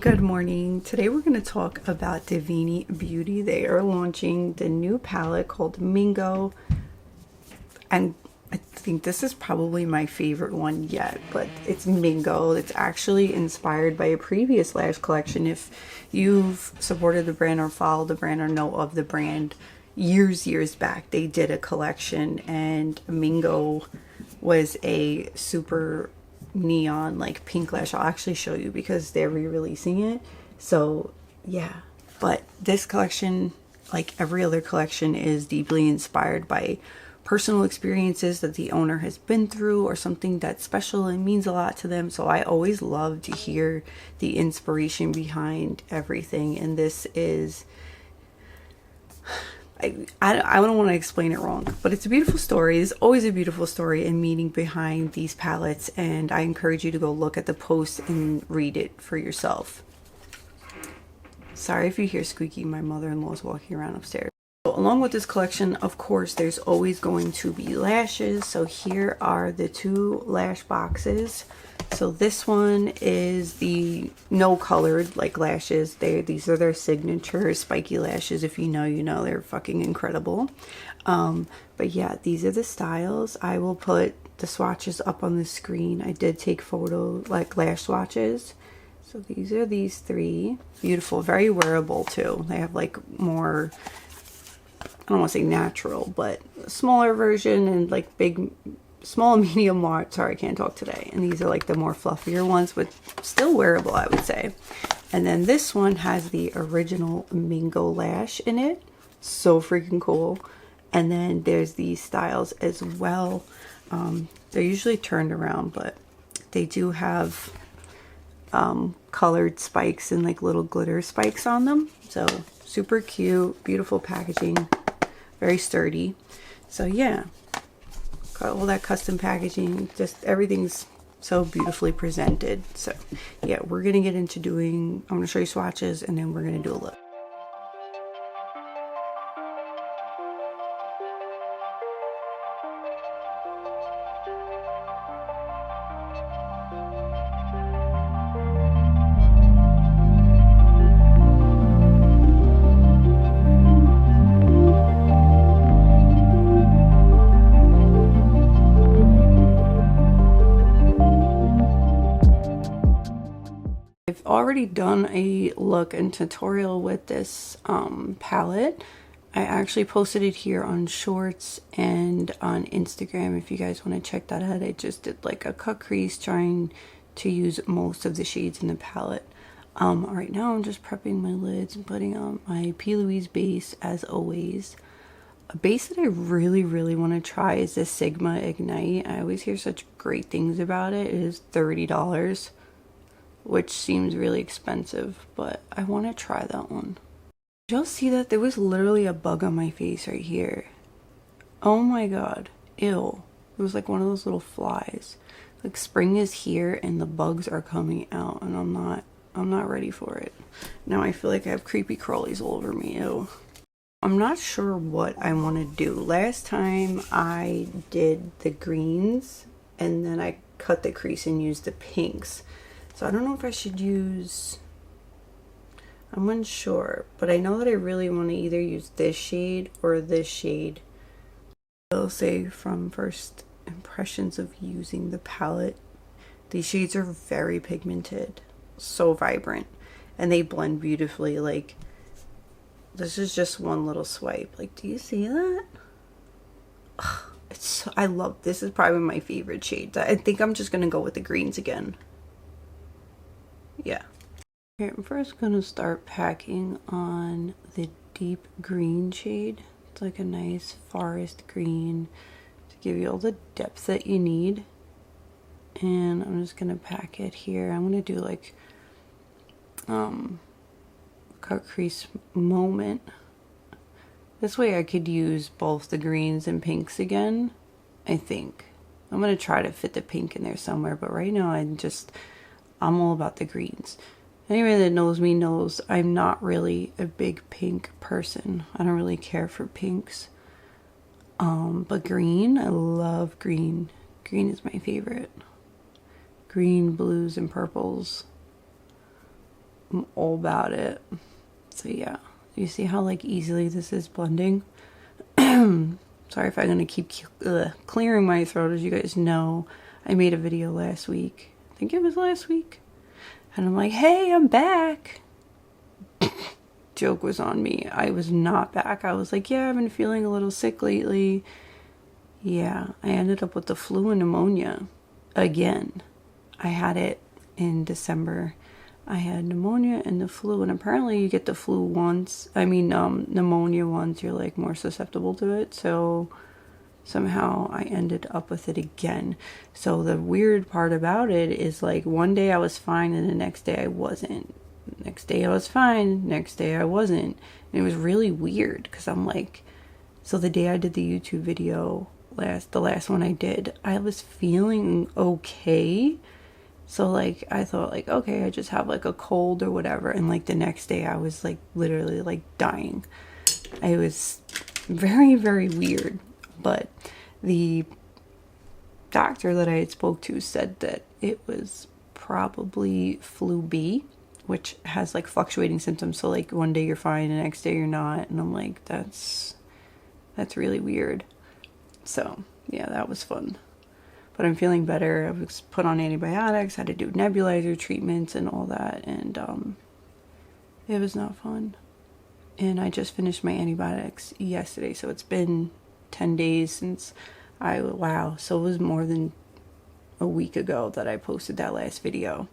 Good morning. Today we're going to talk about Davini Beauty. They are launching the new palette called Mingo, and I think this is probably my favorite one yet, but it's Mingo. It's actually inspired by a previous Lash collection. If you've supported the brand or followed the brand or know of the brand, years back they did a collection, and Mingo was a super neon like pink lash. I'll actually show you because they're re-releasing it. So yeah, but this collection, like every other collection, is deeply inspired by personal experiences that the owner has been through or something that's special and means a lot to them. So I always love to hear the inspiration behind everything, and this is I don't want to explain it wrong, but it's a beautiful story. There's always a beautiful story and meaning behind these palettes, and I encourage you to go look at the post and read it for yourself. Sorry if you hear squeaking, my mother-in-law is walking around upstairs. So along with this collection, of course, there's always going to be lashes. So here are the two lash boxes. So this one is the no colored like lashes. These are their signature spiky lashes. If you know, you know, they're fucking incredible. But yeah, these are the styles. I will put the swatches up on the screen. I did take photo like lash swatches. So these are these three. Beautiful, very wearable too. They have like more, I don't want to say natural, but a smaller version and like big, small, medium, large. Sorry, I can't talk today. And these are like the more fluffier ones, but still wearable, I would say. And then this one has the original Mingo lash in it. So freaking cool. And then there's these styles as well. They're usually turned around, but they do have colored spikes and like little glitter spikes on them. So super cute, beautiful packaging, very sturdy. So yeah, got all that custom packaging, just everything's so beautifully presented. So yeah, we're gonna get into doing, I'm gonna show you swatches and then we're gonna do a look. I've already done a look and tutorial with this palette. I actually posted it here on Shorts and on Instagram if you guys want to check that out. I just did like a cut crease trying to use most of the shades in the palette. Right now I'm just prepping my lids and putting on my P. Louise base as always. A base that I really want to try is this Sigma Ignite. I always hear such great things about it. It is $30. Which seems really expensive, but I want to try that one. Did y'all see that? There was literally a bug on my face right here. Oh my god. Ew. It was like one of those little flies. Like spring is here and the bugs are coming out and I'm not ready for it. Now I feel like I have creepy crawlies all over me. Ew. I'm not sure what I want to do. Last time I did the greens and then I cut the crease and used the pinks. So I don't know if I should use, I'm unsure, but I know that I really want to either use this shade or this shade. I'll say from first impressions of using the palette, these shades are very pigmented, so vibrant, and they blend beautifully. Like, this is just one little swipe. Like, do you see that? Ugh, I love, this is probably my favorite shade. I think I'm just going to go with the greens again. Yeah. Okay, I'm first gonna start packing on the deep green shade. It's like a nice forest green to give you all the depth that you need. And I'm just gonna pack it here. I'm gonna do like cut crease moment. This way I could use both the greens and pinks again, I think. I'm gonna try to fit the pink in there somewhere, but right now I'm all about the greens. Anybody that knows me knows I'm not really a big pink person. I don't really care for pinks. But green, I love green. Green is my favorite. Green, blues, and purples. I'm all about it. So yeah, you see how like easily this is blending? Sorry if I'm gonna keep clearing my throat. As you guys know, I made a video last week. I think it was last week. And I'm like, hey, I'm back. Joke was on me. I was not back. I was like, yeah, I've been feeling a little sick lately. Yeah, I ended up with the flu and pneumonia again. I had it in December. I had pneumonia and the flu, and apparently you get the flu once. I mean, pneumonia once, you're like more susceptible to it. So somehow I ended up with it again. So the weird part about it is like one day I was fine and the next day I wasn't. Next day I was fine, next day I wasn't. And it was really weird because I'm like, so the day I did the YouTube video, the last one I did, I was feeling okay. So like I thought like, okay, I just have like a cold or whatever. And like the next day I was like literally like dying. It was very, very weird. But the doctor that I had spoke to said that it was probably flu B, which has like fluctuating symptoms. So like one day you're fine, the next day you're not. And I'm like, that's really weird. So yeah, that was fun. But I'm feeling better. I was put on antibiotics, had to do nebulizer treatments and all that. And it was not fun. And I just finished my antibiotics yesterday. So it's been 10 days since wow. So it was more than a week ago that I posted that last video.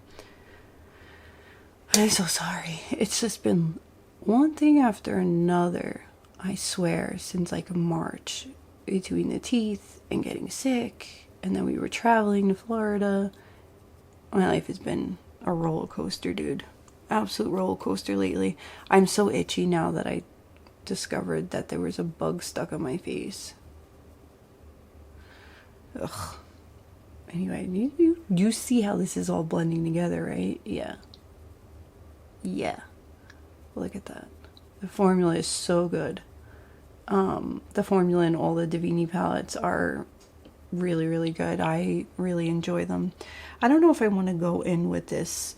I'm so sorry. It's just been one thing after another, I swear, since like March, between the teeth and getting sick. And then we were traveling to Florida. My life has been a roller coaster, dude. Absolute roller coaster lately. I'm so itchy now that I discovered that there was a bug stuck on my face. Ugh. Anyway, you see how this is all blending together, right? Yeah. Yeah. Look at that. The formula is so good. The formula in all the Davini palettes are really, really good. I really enjoy them. I don't know if I want to go in with this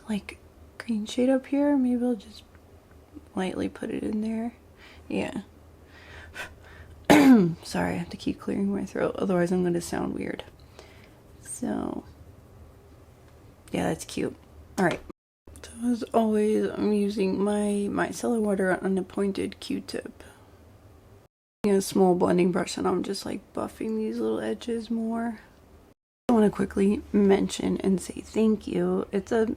like green shade up here. Maybe I'll just lightly put it in there. Yeah. Sorry, I have to keep clearing my throat, otherwise I'm going to sound weird. So yeah, that's cute. All right. So as always, I'm using my micellar water on a pointed Q-tip. A small blending brush, and I'm just like buffing these little edges more. I want to quickly mention and say thank you. It's a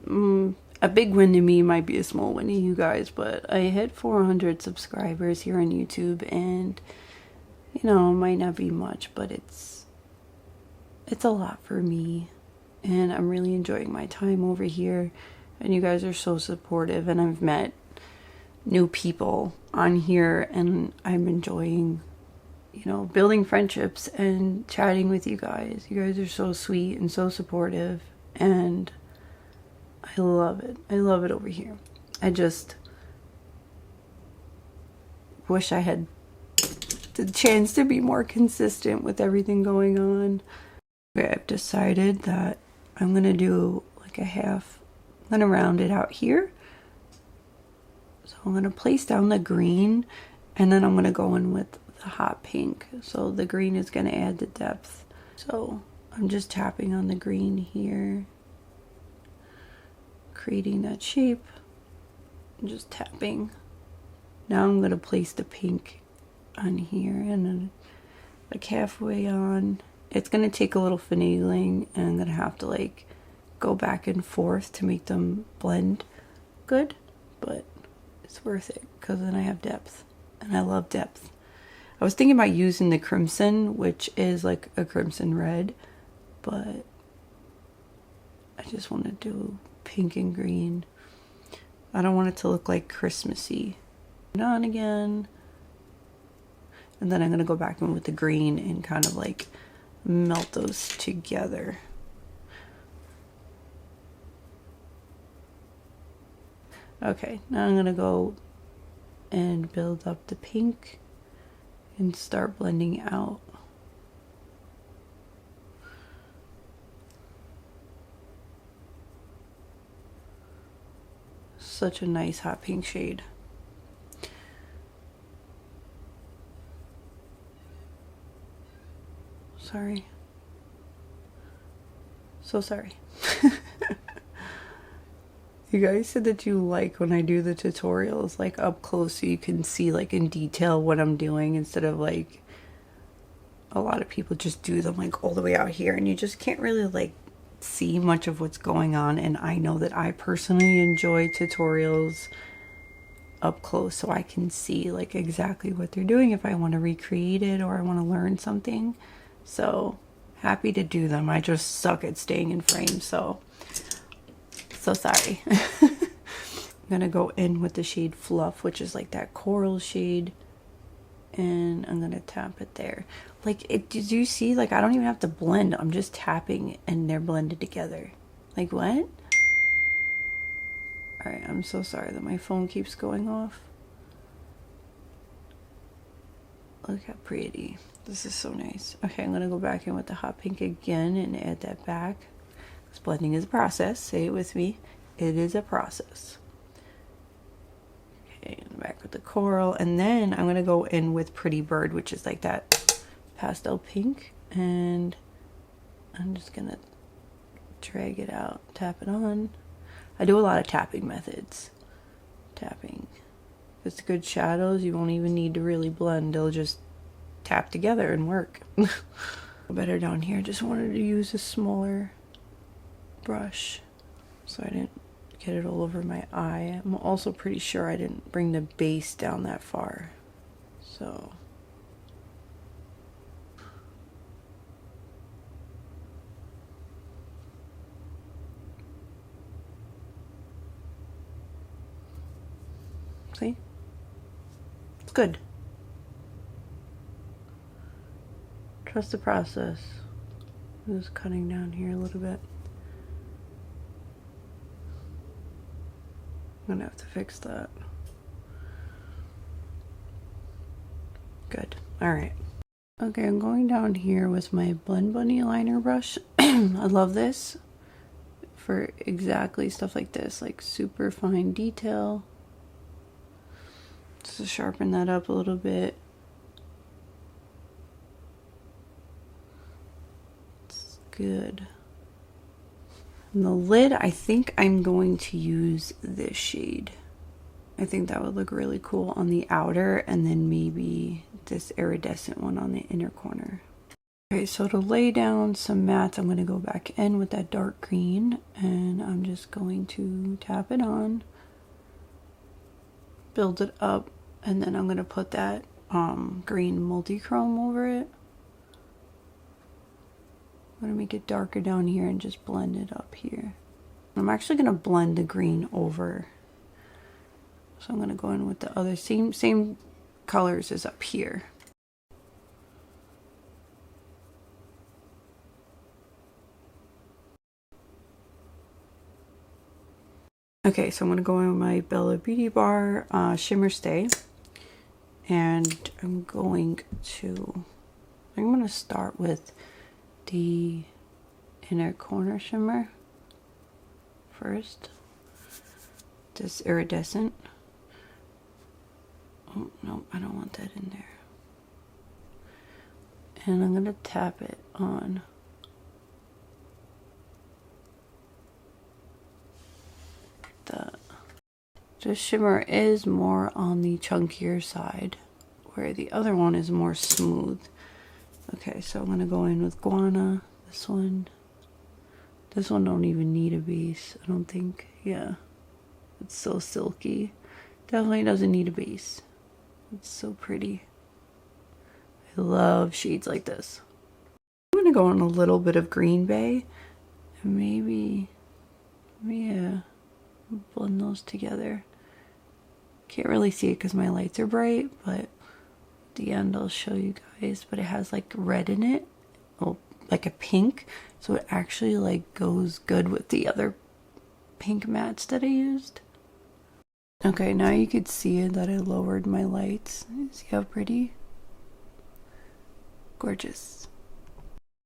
big win to me, might be a small win to you guys, but I hit 400 subscribers here on YouTube, and you know, it might not be much, but it's a lot for me, and I'm really enjoying my time over here, and you guys are so supportive, and I've met new people on here, and I'm enjoying, you know, building friendships and chatting with you guys. You guys are so sweet and so supportive, and I love it. I love it over here. I just wish I had the chance to be more consistent with everything going on. Okay, I've decided that I'm gonna do like a half. I'm gonna round it out here. So I'm going to place down the green, and then I'm going to go in with the hot pink. So the green is going to add the depth. So I'm just tapping on the green here, creating that shape, and just tapping. Now I'm going to place the pink on here, and then like halfway on. It's going to take a little finagling, and I'm going to have to like go back and forth to make them blend good, but it's worth it because then I have depth, and I love depth. I was thinking about using the crimson, which is like a crimson red, but I just want to do pink and green. I don't want it to look like Christmassy. On again, and then I'm going to go back in with the green and kind of like melt those together. Okay, now I'm going to go and build up the pink and start blending out. such a nice hot pink shade. Sorry. So sorry. You guys said that you like when I do the tutorials like up close so you can see like in detail what I'm doing, instead of like a lot of people just do them like all the way out here and you just can't really like see much of what's going on. And I know that I personally enjoy tutorials up close so I can see like exactly what they're doing if I want to recreate it or I want to learn something. So happy to do them. I just suck at staying in frame, so sorry. I'm gonna go in with the shade Fluff, which is like that coral shade, and I'm gonna tap it there. Like, did you see, like, I don't even have to blend, I'm just tapping and they're blended together. Like, what? Alright, I'm so sorry that my phone keeps going off. Look how pretty. This is so nice. Okay, I'm gonna go back in with the hot pink again and add that back. This blending is a process. Say it with me. It is a process. Okay, back with the coral. And then I'm going to go in with Pretty Bird, which is like that pastel pink. And I'm just going to drag it out, tap it on. I do a lot of tapping methods. Tapping. If it's good shadows, you won't even need to really blend. They'll just tap together and work. Better down here. Just wanted to use a smaller brush so I didn't get it all over my eye. I'm also pretty sure I didn't bring the base down that far, so see, it's good. Trust the process. I'm just cutting down here a little bit. I'm gonna have to fix that. Good. Alright. Okay, I'm going down here with my Blend Bunny liner brush. I love this for exactly stuff like this, like super fine detail. Just to sharpen that up a little bit. It's good. And the lid, I think I'm going to use this shade. I think that would look really cool on the outer, and then maybe this iridescent one on the inner corner. Okay, so to lay down some mattes, I'm going to go back in with that dark green, and I'm just going to tap it on, build it up, and then I'm going to put that green multi-chrome over it. I'm going to make it darker down here and just blend it up here. I'm actually going to blend the green over. So I'm going to go in with the other same colors as up here. Okay, so I'm going to go in with my Bella Beauty Bar Shimmer Stay. And I'm going to start with the inner corner shimmer first. This iridescent. Oh, no, I don't want that in there. And I'm going to tap it on. This shimmer is more on the chunkier side, where the other one is more smooth. Okay, so I'm going to go in with Guana, this one. This one don't even need a base, I don't think. Yeah, it's so silky. Definitely doesn't need a base. It's so pretty. I love shades like this. I'm going to go in a little bit of Green Bay, and maybe, yeah, blend those together. Can't really see it because my lights are bright, but at the end I'll show you guys. But it has like red in it, oh, like a pink, so it actually like goes good with the other pink mattes that I used. Okay, now you could see it that I lowered my lights. See how pretty? Gorgeous.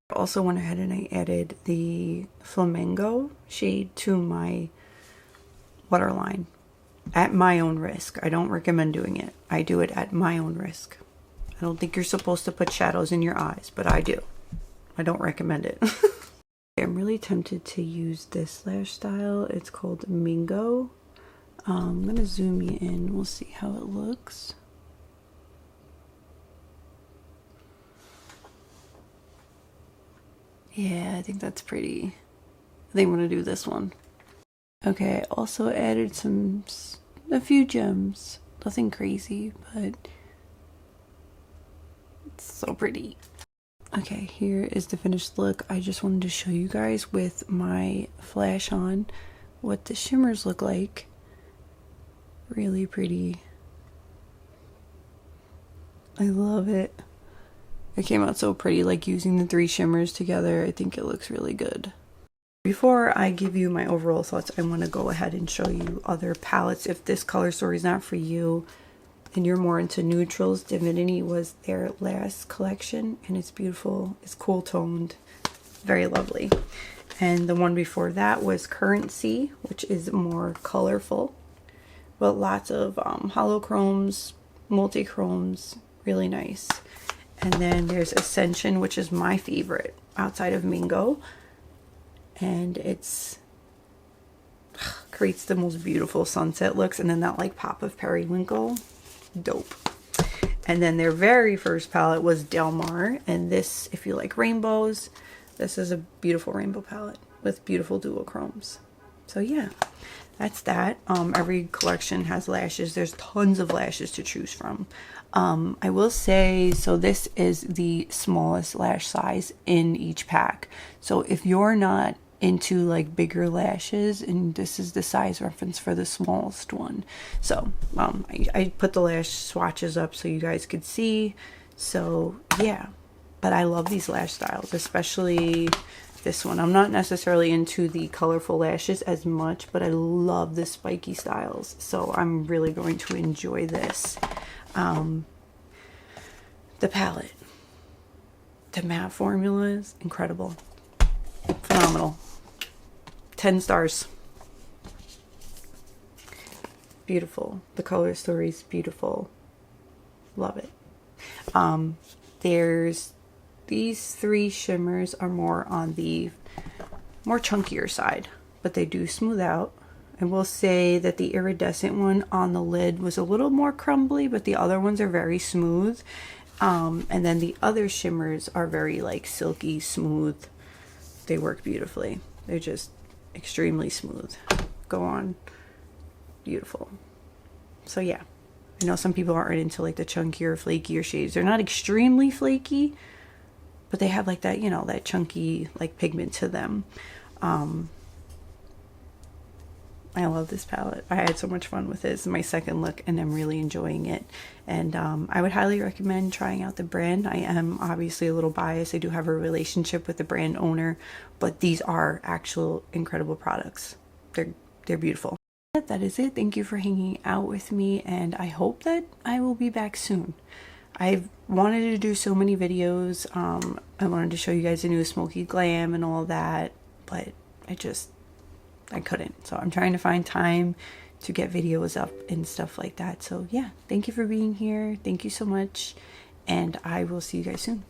I also went ahead and I added the Flamingo shade to my waterline. at my own risk. I don't recommend doing it. I do it at my own risk. I don't think you're supposed to put shadows in your eyes, but I do. I don't recommend it. I'm really tempted to use this lash style. It's called Mingo. I'm gonna zoom you in. We'll see how it looks. Yeah, I think that's pretty. I think I'm gonna do this one. Okay, I also added a few gems. Nothing crazy, but it's so pretty. Okay, here is the finished look. I just wanted to show you guys with my flash on what the shimmers look like. Really pretty. I love it. It came out so pretty, like using the 3 shimmers together. I think it looks really good. Before I give you my overall thoughts, I want to go ahead and show you other palettes. If this color story is not for you and you're more into neutrals, Divinity was their last collection, and it's beautiful. It's cool toned, very lovely. And the one before that was Currency, which is more colorful, but lots of hollow chromes, multi-chromes, really nice. And then there's Ascension, which is my favorite outside of Mingo. And it's creates the most beautiful sunset looks, and then that like pop of periwinkle, dope. And then their very first palette was Del Mar, and this, if you like rainbows, this is a beautiful rainbow palette with beautiful duochromes. So yeah, that's that. Every collection has lashes. There's tons of lashes to choose from. I will say, so this is the smallest lash size in each pack. So if you're not into like bigger lashes, and this is the size reference for the smallest one. So I put the lash swatches up so you guys could see. So yeah, but I love these lash styles, especially this one. I'm not necessarily into the colorful lashes as much, but I love the spiky styles, so I'm really going to enjoy this. The palette, the matte formula is incredible, phenomenal. 10 stars. Beautiful. The color story is beautiful. Love it. There's these 3 shimmers are more on the more chunkier side, but they do smooth out. I will say that the iridescent one on the lid was a little more crumbly, but the other ones are very smooth. And then the other shimmers are very like silky smooth. They work beautifully. They're just extremely smooth. Go on. Beautiful. So yeah, I know some people aren't into like the chunkier, flakier shades. They're not extremely flaky, but they have like that, you know, that chunky like pigment to them. I love this palette. I had so much fun with it. It's my second look and I'm really enjoying it. And I would highly recommend trying out the brand. I am obviously a little biased. I do have a relationship with the brand owner, but these are actual incredible products. They're beautiful. That is it. Thank you for hanging out with me, and I hope that I will be back soon. I've wanted to do so many videos. I wanted to show you guys the new Smoky Glam and all that, but I couldn't. So I'm trying to find time to get videos up and stuff like that. So yeah, thank you for being here. Thank you so much. And I will see you guys soon.